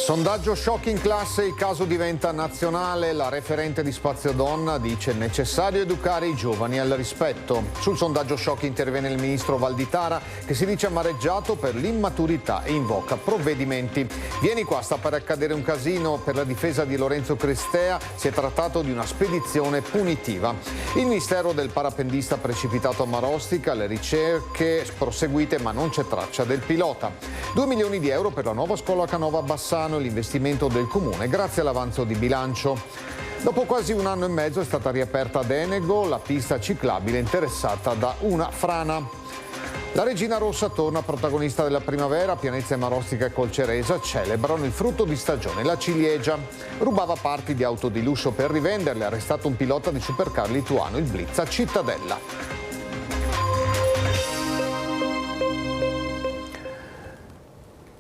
Sondaggio shock in classe, il caso diventa nazionale, la referente di Spazio Donna dice necessario educare i giovani al rispetto. Sul sondaggio shock interviene il ministro Valditara che si dice amareggiato per l'immaturità e invoca provvedimenti. Vieni qua, sta per accadere un casino, per la difesa di Lorenzo Cristea si è trattato di una spedizione punitiva. Il mistero del parapendista precipitato a Marostica, le ricerche proseguite ma non c'è traccia del pilota. 2 milioni di euro per la nuova scuola Canova Bassano, l'investimento del comune grazie all'avanzo di bilancio. Dopo quasi un anno e mezzo è stata riaperta ad Enego la pista ciclabile interessata da una frana. La Regina Rossa torna protagonista della primavera, Pianezza e Marostica e Colceresa celebrano il frutto di stagione, la ciliegia. Rubava parti di auto di lusso per rivenderle, arrestato un pilota di supercar lituano, il Blitz a Cittadella.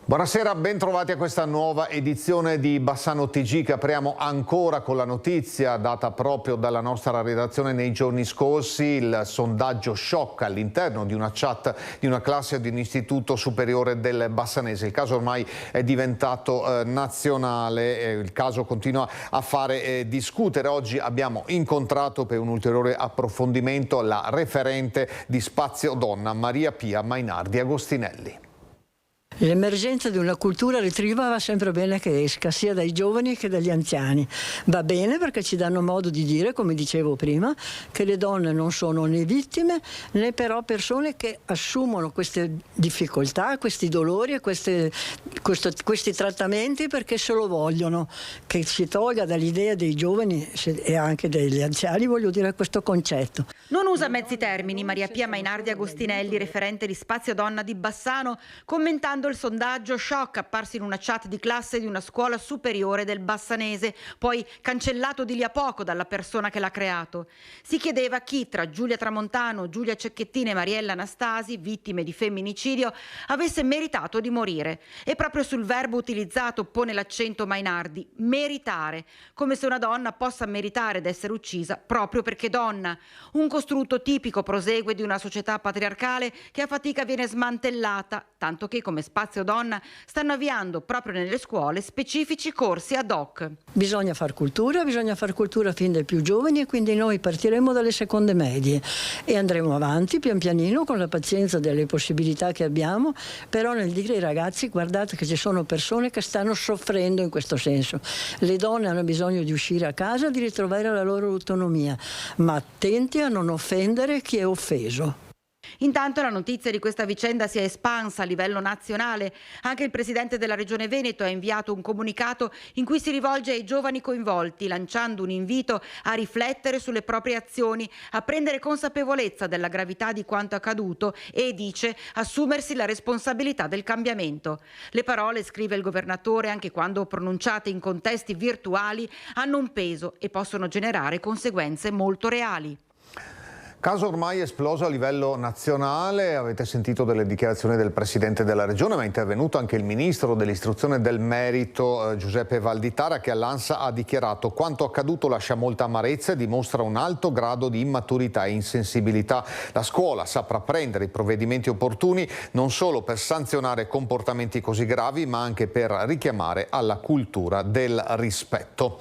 Buonasera, ben trovati a questa nuova edizione di Bassano TG che apriamo ancora con la notizia data proprio dalla nostra redazione nei giorni scorsi, il sondaggio shock all'interno di una chat di una classe di un istituto superiore del Bassanese. Il caso ormai è diventato nazionale, il caso continua a fare discutere. Oggi abbiamo incontrato per un ulteriore approfondimento la referente di Spazio Donna, Maria Pia Mainardi Agostinelli. L'emergenza di una cultura retriva va sempre bene che esca, sia dai giovani che dagli anziani. Va bene perché ci danno modo di dire, come dicevo prima, che le donne non sono né vittime né però persone che assumono queste difficoltà, questi dolori e questi trattamenti perché se lo vogliono. Che si tolga dall'idea dei giovani e anche degli anziani, voglio dire, questo concetto. Non usa mezzi termini Maria Pia Mainardi Agostinelli, referente di Spazio Donna di Bassano, commentando il sondaggio shock apparso in una chat di classe di una scuola superiore del Bassanese, poi cancellato di lì a poco dalla persona che l'ha creato. Si chiedeva chi tra Giulia Tramontano, Giulia Cecchettin e Mariella Anastasi, vittime di femminicidio, avesse meritato di morire. E proprio sul verbo utilizzato pone l'accento Mainardi, meritare, come se una donna possa meritare d'essere uccisa proprio perché donna. Un costrutto tipico, prosegue, di una società patriarcale che a fatica viene smantellata, tanto che come Spazio Donna stanno avviando proprio nelle scuole specifici corsi ad hoc. Bisogna far cultura fin dai più giovani e quindi noi partiremo dalle seconde medie e andremo avanti pian pianino con la pazienza delle possibilità che abbiamo, però nel dire ai ragazzi guardate che ci sono persone che stanno soffrendo in questo senso. Le donne hanno bisogno di uscire a casa, di ritrovare la loro autonomia, ma attenti a non offendere chi è offeso. Intanto la notizia di questa vicenda si è espansa a livello nazionale. Anche il presidente della Regione Veneto ha inviato un comunicato in cui si rivolge ai giovani coinvolti, lanciando un invito a riflettere sulle proprie azioni, a prendere consapevolezza della gravità di quanto accaduto e, dice, assumersi la responsabilità del cambiamento. Le parole, scrive il governatore, anche quando pronunciate in contesti virtuali, hanno un peso e possono generare conseguenze molto reali. Caso ormai esploso a livello nazionale, avete sentito delle dichiarazioni del Presidente della Regione, ma è intervenuto anche il Ministro dell'Istruzione e del Merito, Giuseppe Valditara, che all'ANSA ha dichiarato: quanto accaduto lascia molta amarezza e dimostra un alto grado di immaturità e insensibilità. La scuola saprà prendere i provvedimenti opportuni non solo per sanzionare comportamenti così gravi, ma anche per richiamare alla cultura del rispetto.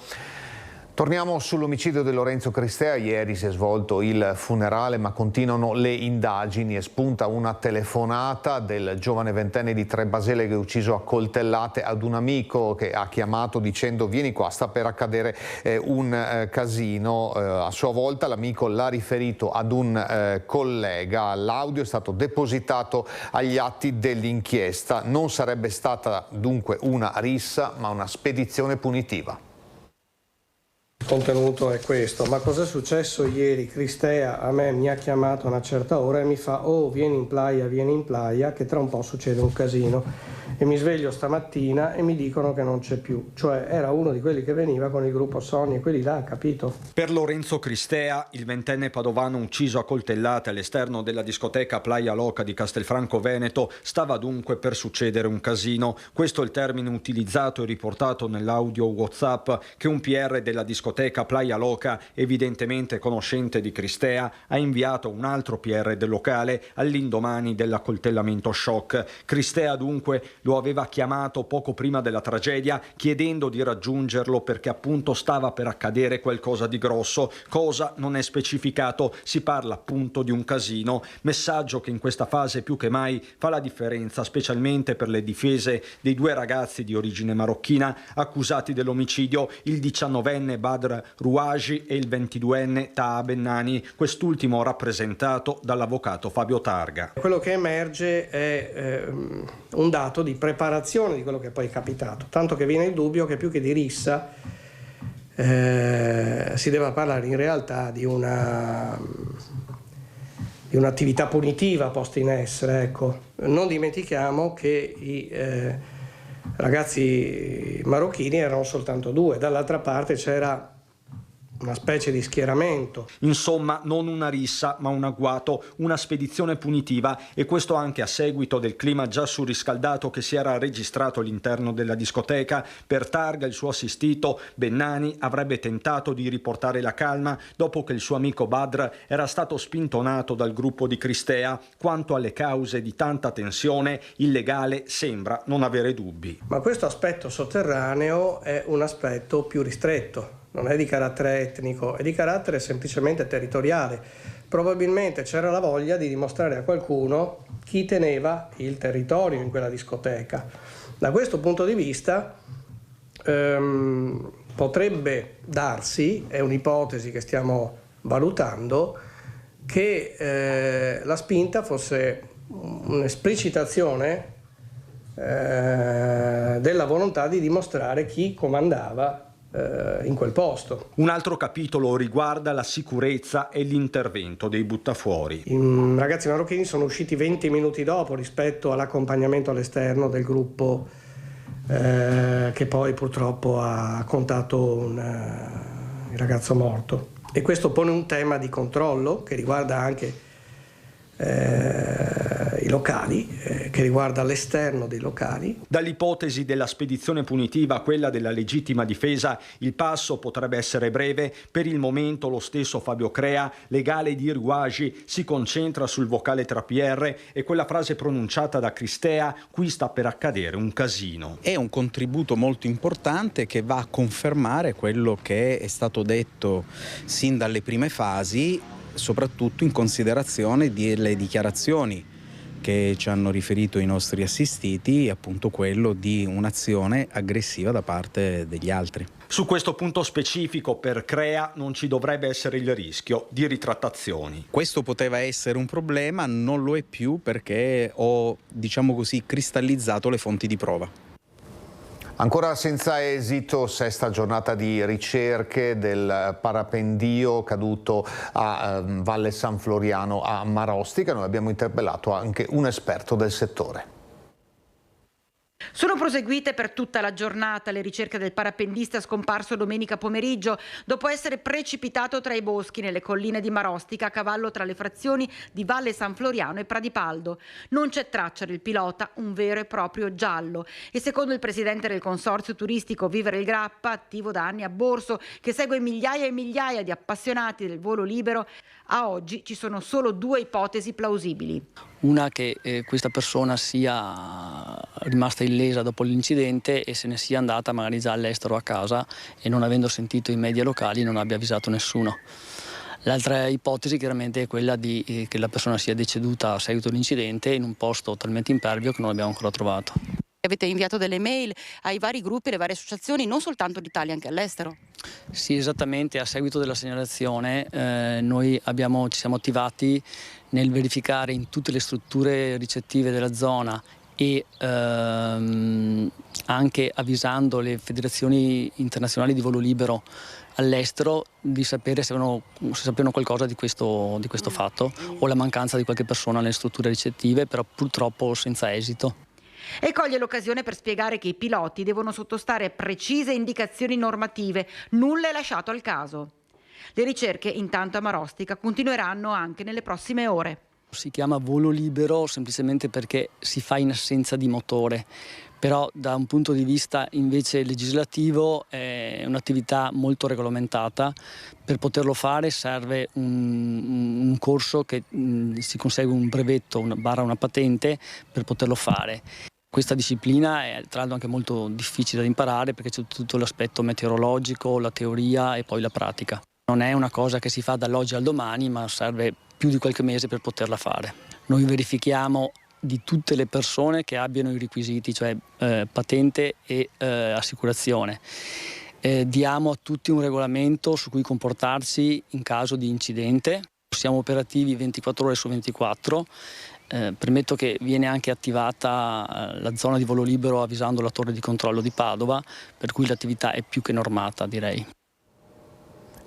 Torniamo sull'omicidio di Lorenzo Cristea. Ieri si è svolto il funerale, ma continuano le indagini e spunta una telefonata del giovane ventenne di Trebasele che è ucciso a coltellate ad un amico che ha chiamato dicendo: vieni qua, sta per accadere un casino. A sua volta l'amico l'ha riferito ad un collega. L'audio è stato depositato agli atti dell'inchiesta. Non sarebbe stata dunque una rissa, ma una spedizione punitiva. Il contenuto è questo: ma cosa è successo ieri? Cristea a me mi ha chiamato a una certa ora e mi fa: oh, vieni in playa che tra un po' succede un casino. E mi sveglio stamattina e mi dicono che non c'è più. Cioè era uno di quelli che veniva con il gruppo Sony e quelli là, capito? Per Lorenzo Cristea, il ventenne padovano ucciso a coltellate all'esterno della discoteca Playa Loca di Castelfranco Veneto, stava dunque per succedere un casino. Questo è il termine utilizzato e riportato nell'audio WhatsApp che un PR della discoteca discoteca Playa Loca, evidentemente conoscente di Cristea, ha inviato un altro PR del locale all'indomani dell'accoltellamento shock. Cristea dunque lo aveva chiamato poco prima della tragedia chiedendo di raggiungerlo perché appunto stava per accadere qualcosa di grosso. Cosa non è specificato, si parla appunto di un casino, messaggio che in questa fase più che mai fa la differenza, specialmente per le difese dei due ragazzi di origine marocchina accusati dell'omicidio, il 19enne Badr Rouaji e il 22enne Taha Bennani, quest'ultimo rappresentato dall'avvocato Fabio Targa. Quello che emerge è un dato di preparazione di quello che poi è capitato, tanto che viene il dubbio che più che di rissa si debba parlare in realtà di un'attività punitiva posta in essere. Ecco. Non dimentichiamo che i ragazzi marocchini erano soltanto due, dall'altra parte c'era una specie di schieramento. Insomma, non una rissa, ma un agguato, una spedizione punitiva, e questo anche a seguito del clima già surriscaldato che si era registrato all'interno della discoteca. Per Targa, il suo assistito Bennani avrebbe tentato di riportare la calma dopo che il suo amico Badr era stato spintonato dal gruppo di Cristea. Quanto alle cause di tanta tensione, il legale sembra non avere dubbi. Ma questo aspetto sotterraneo è un aspetto più ristretto. Non è di carattere etnico, è di carattere semplicemente territoriale. Probabilmente c'era la voglia di dimostrare a qualcuno chi teneva il territorio in quella discoteca. Da questo punto di vista potrebbe darsi, è un'ipotesi che stiamo valutando, che la spinta fosse un'esplicitazione della volontà di dimostrare chi comandava in quel posto. Un altro capitolo riguarda la sicurezza e l'intervento dei buttafuori. I ragazzi marocchini sono usciti 20 minuti dopo rispetto all'accompagnamento all'esterno del gruppo che poi purtroppo ha contato il ragazzo morto. E questo pone un tema di controllo che riguarda anche i locali, che riguarda l'esterno dei locali. Dall'ipotesi della spedizione punitiva a quella della legittima difesa, il passo potrebbe essere breve. Per il momento lo stesso Fabio Crea, legale di Rouaji, si concentra sul vocale tra PR e quella frase pronunciata da Cristea: qui sta per accadere un casino. È un contributo molto importante che va a confermare quello che è stato detto sin dalle prime fasi, soprattutto in considerazione delle dichiarazioni che ci hanno riferito i nostri assistiti, appunto quello di un'azione aggressiva da parte degli altri. Su questo punto specifico per Crea non ci dovrebbe essere il rischio di ritrattazioni. Questo poteva essere un problema, non lo è più perché ho, diciamo così, cristallizzato le fonti di prova. Ancora senza esito, sesta giornata di ricerche del parapendio caduto a Valle San Floriano a Marostica. Noi abbiamo interpellato anche un esperto del settore. Sono proseguite per tutta la giornata le ricerche del parapendista scomparso domenica pomeriggio dopo essere precipitato tra i boschi nelle colline di Marostica a cavallo tra le frazioni di Valle San Floriano e Pradipaldo. Non c'è traccia del pilota, un vero e proprio giallo. E secondo il presidente del consorzio turistico Vivere il Grappa, attivo da anni a Borso, che segue migliaia e migliaia di appassionati del volo libero, a oggi ci sono solo due ipotesi plausibili. Una che questa persona sia rimasta illesa dopo l'incidente e se ne sia andata magari già all'estero a casa e non avendo sentito i media locali non abbia avvisato nessuno. L'altra ipotesi chiaramente è quella di che la persona sia deceduta a seguito dell'incidente in un posto talmente impervio che non l'abbiamo ancora trovato. Avete inviato delle mail ai vari gruppi, alle varie associazioni, non soltanto d'Italia, anche all'estero? Sì, esattamente. A seguito della segnalazione noi ci siamo attivati nel verificare in tutte le strutture ricettive della zona e anche avvisando le federazioni internazionali di volo libero all'estero di sapere se sapevano qualcosa di questo fatto o la mancanza di qualche persona nelle strutture ricettive, però purtroppo senza esito. E coglie l'occasione per spiegare che i piloti devono sottostare a precise indicazioni normative, nulla è lasciato al caso. Le ricerche intanto a Marostica continueranno anche nelle prossime ore. Si chiama volo libero semplicemente perché si fa in assenza di motore, Però da un punto di vista invece legislativo è un'attività molto regolamentata. Per poterlo fare serve un corso che si consegue un brevetto una patente per poterlo fare. Questa disciplina è tra l'altro anche molto difficile da imparare perché c'è tutto l'aspetto meteorologico, la teoria e poi la pratica. Non è una cosa che si fa dall'oggi al domani, ma serve più di qualche mese per poterla fare. Noi verifichiamo di tutte le persone che abbiano i requisiti, cioè patente e assicurazione. Diamo a tutti un regolamento su cui comportarsi in caso di incidente. Siamo operativi 24 ore su 24. Premetto che viene anche attivata la zona di volo libero avvisando la torre di controllo di Padova, per cui l'attività è più che normata, direi.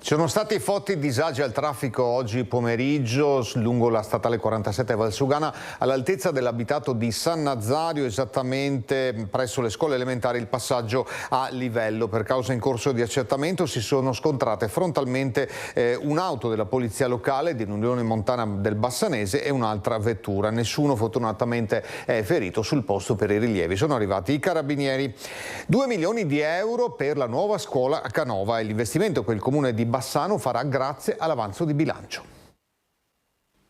Ci sono stati forti disagi al traffico oggi pomeriggio lungo la statale 47 Valsugana all'altezza dell'abitato di San Nazario, esattamente presso le scuole elementari il passaggio a livello. Per causa in corso di accertamento si sono scontrate frontalmente un'auto della polizia locale di Unione Montana del Bassanese e un'altra vettura. Nessuno fortunatamente è ferito. Sul posto per i rilievi sono arrivati i carabinieri. 2 milioni di euro per la nuova scuola a Canova è l'investimento che il comune di Bassano farà grazie all'avanzo di bilancio.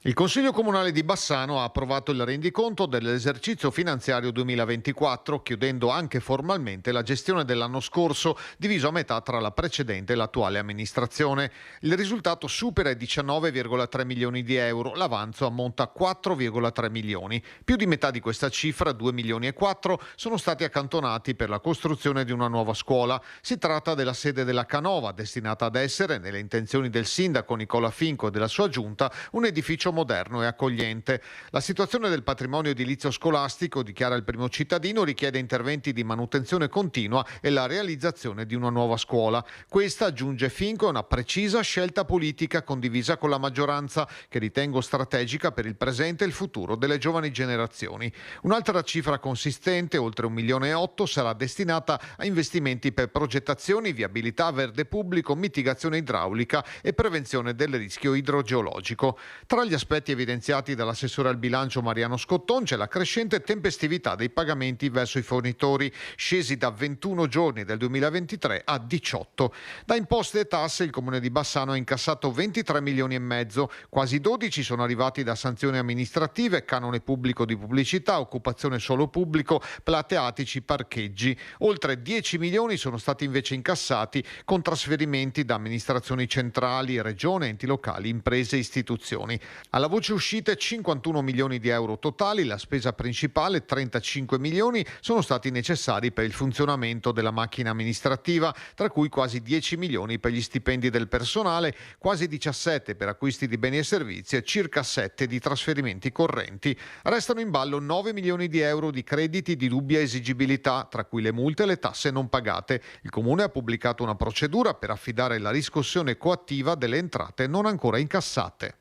Il Consiglio Comunale di Bassano ha approvato il rendiconto dell'esercizio finanziario 2024, chiudendo anche formalmente la gestione dell'anno scorso, diviso a metà tra la precedente e l'attuale amministrazione. Il risultato supera i 19,3 milioni di euro, l'avanzo ammonta a 4,3 milioni. Più di metà di questa cifra, 2 milioni e 4, sono stati accantonati per la costruzione di una nuova scuola. Si tratta della sede della Canova, destinata ad essere, nelle intenzioni del sindaco Nicola Finco e della sua giunta, un edificio moderno e accogliente. La situazione del patrimonio edilizio scolastico, dichiara il primo cittadino, richiede interventi di manutenzione continua e la realizzazione di una nuova scuola. Questa, aggiunge Finco, è una precisa scelta politica condivisa con la maggioranza che ritengo strategica per il presente e il futuro delle giovani generazioni. Un'altra cifra consistente, oltre 1,8 milioni, sarà destinata a investimenti per progettazioni, viabilità, verde pubblico, mitigazione idraulica e prevenzione del rischio idrogeologico. Tra gli aspetti evidenziati dall'assessore al bilancio Mariano Scotton c'è la crescente tempestività dei pagamenti verso i fornitori, scesi da 21 giorni del 2023 a 18. Da imposte e tasse il comune di Bassano ha incassato 23 milioni e mezzo, quasi 12 sono arrivati da sanzioni amministrative, canone pubblico di pubblicità, occupazione solo pubblico, plate attici, parcheggi. Oltre 10 milioni sono stati invece incassati con trasferimenti da amministrazioni centrali, regione, enti locali, imprese e istituzioni. Alla voce uscite 51 milioni di euro totali, la spesa principale 35 milioni sono stati necessari per il funzionamento della macchina amministrativa, tra cui quasi 10 milioni per gli stipendi del personale, quasi 17 per acquisti di beni e servizi e circa 7 di trasferimenti correnti. Restano in ballo 9 milioni di euro di crediti di dubbia esigibilità, tra cui le multe e le tasse non pagate. Il Comune ha pubblicato una procedura per affidare la riscossione coattiva delle entrate non ancora incassate.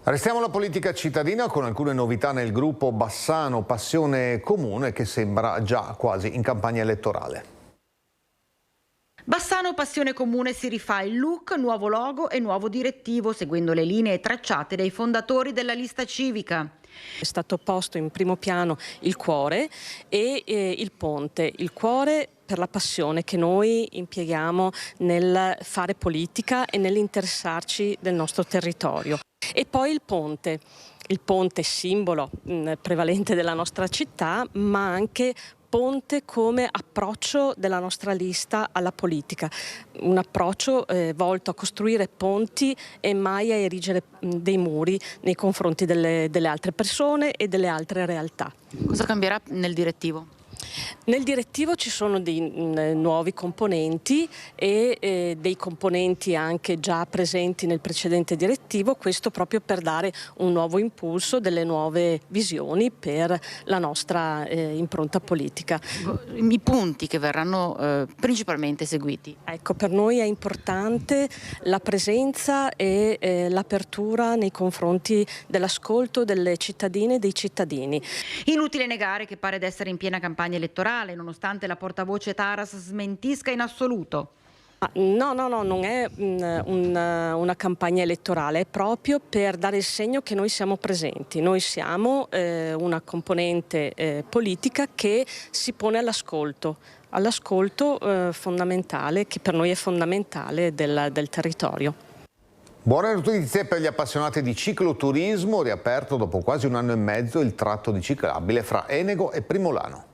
Restiamo alla politica cittadina con alcune novità nel gruppo Bassano Passione Comune che sembra già quasi in campagna elettorale. Bassano Passione Comune si rifà il look, nuovo logo e nuovo direttivo, seguendo le linee tracciate dai fondatori della lista civica. È stato posto in primo piano il cuore e il ponte. Il cuore per la passione che noi impieghiamo nel fare politica e nell'interessarci del nostro territorio. E poi il ponte simbolo prevalente della nostra città, ma anche ponte come approccio della nostra lista alla politica, un approccio volto a costruire ponti e mai a erigere dei muri nei confronti delle altre persone e delle altre realtà. Cosa cambierà nel direttivo? Nel direttivo ci sono dei nuovi componenti e dei componenti anche già presenti nel precedente direttivo, questo proprio per dare un nuovo impulso, delle nuove visioni per la nostra impronta politica. I punti che verranno principalmente seguiti? Ecco, per noi è importante la presenza e l'apertura nei confronti dell'ascolto delle cittadine e dei cittadini. Inutile negare che pare d'essere in piena campagna elettorale, nonostante la portavoce Taras smentisca in assoluto. No, non è una campagna elettorale, è proprio per dare il segno che noi siamo presenti. Noi siamo una componente politica che si pone all'ascolto fondamentale, che per noi è fondamentale del territorio. Buone notizie per gli appassionati di cicloturismo, riaperto dopo quasi un anno e mezzo il tratto di ciclabile fra Enego e Primolano.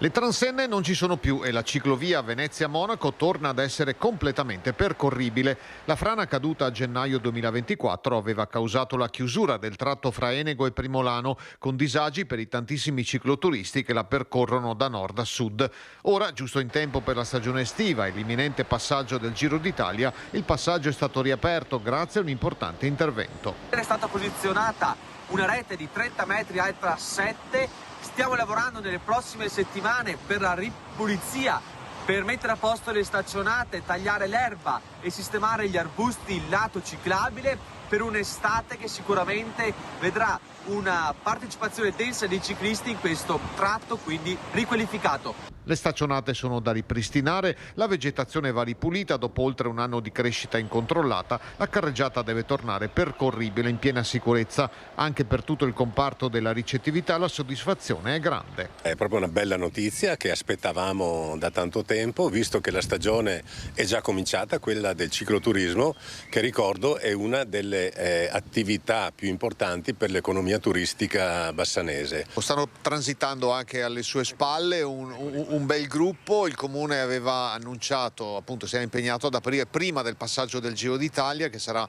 Le transenne non ci sono più e la ciclovia Venezia-Monaco torna ad essere completamente percorribile. La frana caduta a gennaio 2024 aveva causato la chiusura del tratto fra Enego e Primolano, con disagi per i tantissimi cicloturisti che la percorrono da nord a sud. Ora, giusto in tempo per la stagione estiva e l'imminente passaggio del Giro d'Italia, il passaggio è stato riaperto grazie a un importante intervento. È stata posizionata una rete di 30 metri alta 7. Stiamo lavorando nelle prossime settimane per la ripulizia, per mettere a posto le staccionate, tagliare l'erba e sistemare gli arbusti in lato ciclabile per un'estate che sicuramente vedrà una partecipazione densa dei ciclisti in questo tratto, quindi riqualificato. Le staccionate sono da ripristinare, la vegetazione va ripulita, dopo oltre un anno di crescita incontrollata, la carreggiata deve tornare percorribile in piena sicurezza. Anche per tutto il comparto della ricettività la soddisfazione è grande. È proprio una bella notizia che aspettavamo da tanto tempo, visto che la stagione è già cominciata, quella del cicloturismo, che ricordo è una delle attività più importanti per l'economia turistica bassanese. Stanno transitando anche alle sue spalle un bel gruppo. Il Comune aveva annunciato, appunto si è impegnato ad aprire prima del passaggio del Giro d'Italia, che sarà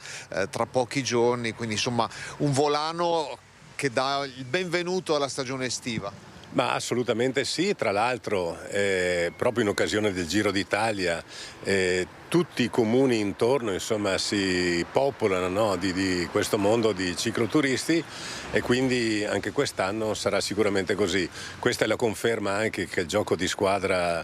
tra pochi giorni, quindi insomma un volano che dà il benvenuto alla stagione estiva. Ma assolutamente sì, tra l'altro proprio in occasione del Giro d'Italia tutti i comuni intorno insomma si popolano, no, di questo mondo di cicloturisti, e quindi anche quest'anno sarà sicuramente così. Questa è la conferma anche che il gioco di squadra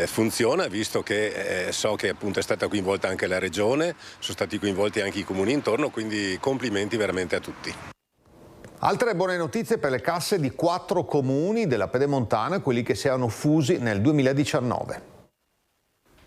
funziona, visto che so che appunto è stata coinvolta anche la regione, sono stati coinvolti anche i comuni intorno, quindi complimenti veramente a tutti. Altre buone notizie per le casse di 4 comuni della Pedemontana, quelli che si erano fusi nel 2019.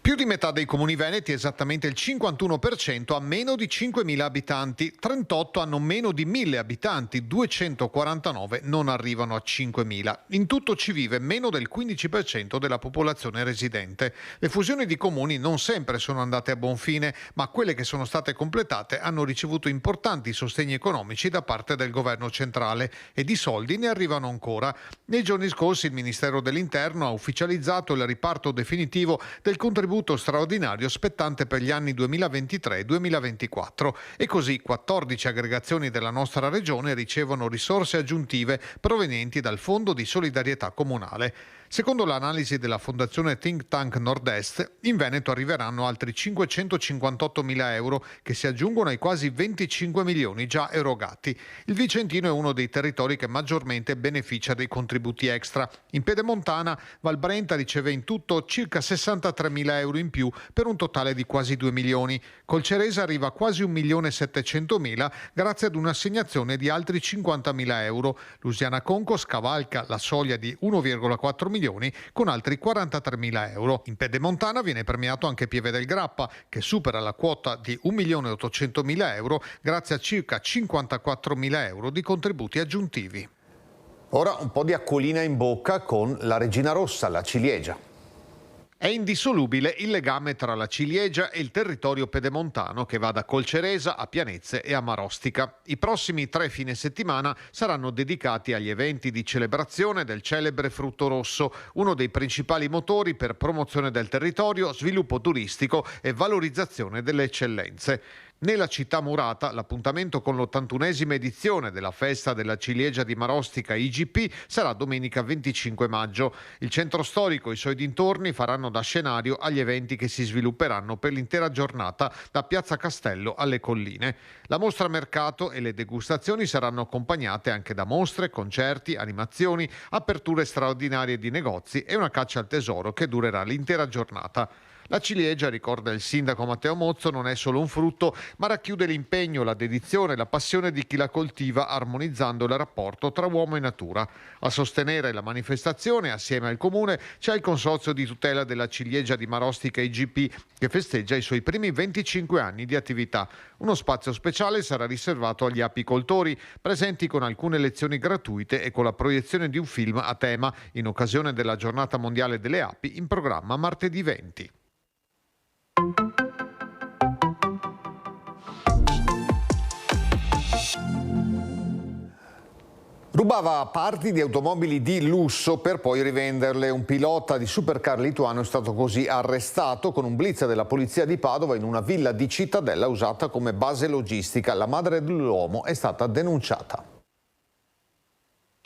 Più di metà dei comuni veneti, esattamente il 51%, ha meno di 5.000 abitanti, 38 hanno meno di 1.000 abitanti, 249 non arrivano a 5.000. In tutto ci vive meno del 15% della popolazione residente. Le fusioni di comuni non sempre sono andate a buon fine, ma quelle che sono state completate hanno ricevuto importanti sostegni economici da parte del governo centrale e di soldi ne arrivano ancora. Nei giorni scorsi il Ministero dell'Interno ha ufficializzato il riparto definitivo del contributo straordinario spettante per gli anni 2023 e 2024 e così 14 aggregazioni della nostra regione ricevono risorse aggiuntive provenienti dal Fondo di solidarietà comunale. Secondo l'analisi della Fondazione Think Tank Nord-Est, in Veneto arriveranno altri 558.000 euro che si aggiungono ai quasi 25 milioni già erogati. Il Vicentino è uno dei territori che maggiormente beneficia dei contributi extra. In Pedemontana, Valbrenta riceve in tutto circa 63.000 euro in più per un totale di quasi 2 milioni. Colcerese arriva a quasi 1.700.000 grazie ad un'assegnazione di altri 50.000 euro. Lusiana Conco scavalca la soglia di 1,4 milioni con altri 43.000 euro. In Pedemontana viene premiato anche Pieve del Grappa, che supera la quota di 1.800.000 euro grazie a circa 54.000 euro di contributi aggiuntivi. Ora un po' di acquolina in bocca con la Regina Rossa, la ciliegia. È indissolubile il legame tra la ciliegia e il territorio pedemontano che va da Colceresa a Pianezze e a Marostica. I prossimi 3 fine settimana saranno dedicati agli eventi di celebrazione del celebre frutto rosso, uno dei principali motori per promozione del territorio, sviluppo turistico e valorizzazione delle eccellenze. Nella città murata l'appuntamento con l'81esima edizione della festa della ciliegia di Marostica IGP sarà domenica 25 maggio. Il centro storico e i suoi dintorni faranno da scenario agli eventi che si svilupperanno per l'intera giornata da Piazza Castello alle colline. La mostra mercato e le degustazioni saranno accompagnate anche da mostre, concerti, animazioni, aperture straordinarie di negozi e una caccia al tesoro che durerà l'intera giornata. La ciliegia, ricorda il sindaco Matteo Mozzo, non è solo un frutto, ma racchiude l'impegno, la dedizione e la passione di chi la coltiva, armonizzando il rapporto tra uomo e natura. A sostenere la manifestazione, assieme al Comune, c'è il Consorzio di tutela della ciliegia di Marostica IGP, che festeggia i suoi primi 25 anni di attività. Uno spazio speciale sarà riservato agli apicoltori, presenti con alcune lezioni gratuite e con la proiezione di un film a tema, in occasione della Giornata Mondiale delle Api, in programma martedì 20. Rubava parti di automobili di lusso per poi rivenderle. Un pilota di supercar lituano è stato così arrestato con un blitz della polizia di Padova in una villa di Cittadella usata come base logistica. La madre dell'uomo è stata denunciata.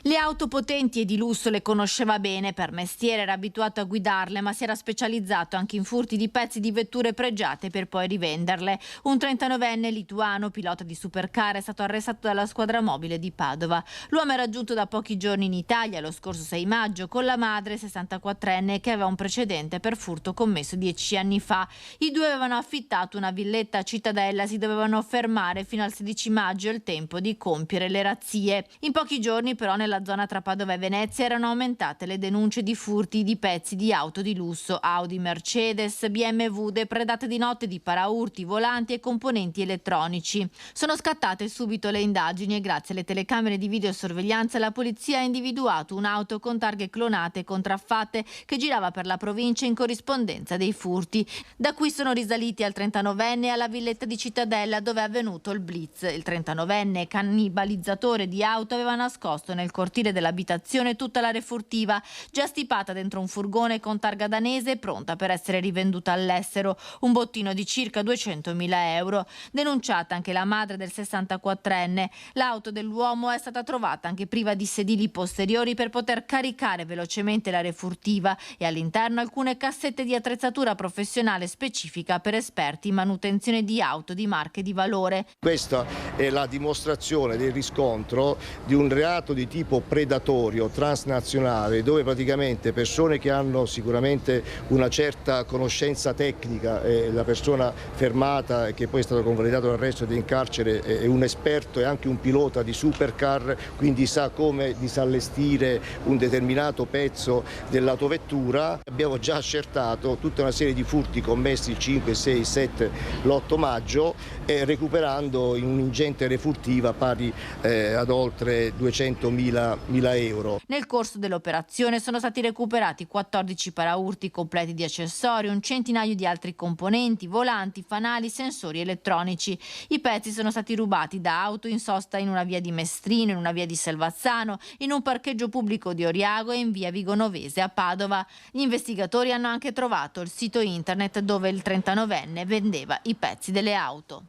Le auto potenti e di lusso le conosceva bene, per mestiere era abituato a guidarle, ma si era specializzato anche in furti di pezzi di vetture pregiate per poi rivenderle. Un 39enne lituano, pilota di supercar, è stato arrestato dalla squadra mobile di Padova. L'uomo era giunto da pochi giorni in Italia, lo scorso 6 maggio, con la madre, 64enne, che aveva un precedente per furto commesso 10 anni fa. I due avevano affittato una villetta a Cittadella, si dovevano fermare fino al 16 maggio, il tempo di compiere le razzie. In pochi giorni però nella zona tra Padova e Venezia erano aumentate le denunce di furti di pezzi di auto di lusso, Audi, Mercedes, BMW, depredate di notte di paraurti, volanti e componenti elettronici. Sono scattate subito le indagini e grazie alle telecamere di videosorveglianza la polizia ha individuato un'auto con targhe clonate e contraffatte che girava per la provincia in corrispondenza dei furti. Da qui sono risaliti al 39enne e alla villetta di Cittadella dove è avvenuto il blitz. Il 39enne, cannibalizzatore di auto, aveva nascosto nel cortile dell'abitazione tutta l'area furtiva, già stipata dentro un furgone con targa danese pronta per essere rivenduta all'estero, un bottino di circa 200.000 euro. Denunciata anche la madre del 64enne, l'auto dell'uomo è stata trovata anche priva di sedili posteriori per poter caricare velocemente l'area furtiva e all'interno alcune cassette di attrezzatura professionale specifica per esperti in manutenzione di auto di marche di valore. Questa è la dimostrazione del riscontro di un reato di tipo predatorio transnazionale, dove praticamente persone che hanno sicuramente una certa conoscenza tecnica, la persona fermata che poi è stato convalidato l'arresto ed è in carcere è un esperto e anche un pilota di supercar, quindi sa come disallestire un determinato pezzo dell'autovettura. Abbiamo già accertato tutta una serie di furti commessi il 5, 6, 7, l'8 maggio, recuperando in un'ingente refurtiva pari ad oltre 200.000 euro. Nel corso dell'operazione sono stati recuperati 14 paraurti completi di accessori, un centinaio di altri componenti, volanti, fanali, sensori elettronici. I pezzi sono stati rubati da auto in sosta in una via di Mestrino, in una via di Selvazzano, in un parcheggio pubblico di Oriago e in via Vigonovese a Padova. Gli investigatori hanno anche trovato il sito internet dove il 39enne vendeva i pezzi delle auto.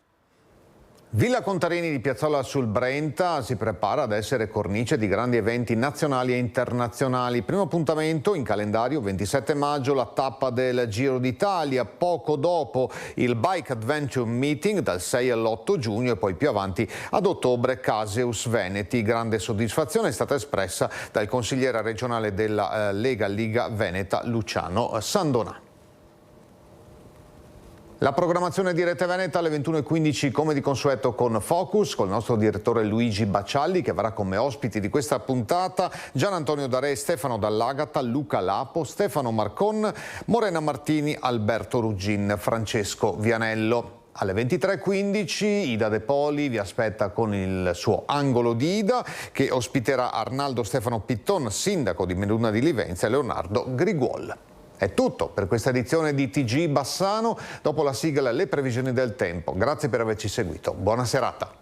Villa Contarini di Piazzola sul Brenta si prepara ad essere cornice di grandi eventi nazionali e internazionali. Primo appuntamento in calendario 27 maggio, la tappa del Giro d'Italia, poco dopo il Bike Adventure Meeting dal 6 all'8 giugno e poi più avanti ad ottobre Caseus Veneti. Grande soddisfazione è stata espressa dal consigliere regionale della Lega Liga Veneta Luciano Sandonà. La programmazione di Rete Veneta alle 21:15 come di consueto con Focus, col nostro direttore Luigi Baccialli che avrà come ospiti di questa puntata Gian Antonio Darè, Stefano Dall'Agata, Luca Lapo, Stefano Marcon, Morena Martini, Alberto Ruggin, Francesco Vianello. Alle 23:15 Ida De Poli vi aspetta con il suo Angolo di Ida che ospiterà Arnaldo Stefano Pitton, sindaco di Meluna di Livenza e Leonardo Griguol. È tutto per questa edizione di TG Bassano. Dopo la sigla le previsioni del tempo. Grazie per averci seguito. Buona serata.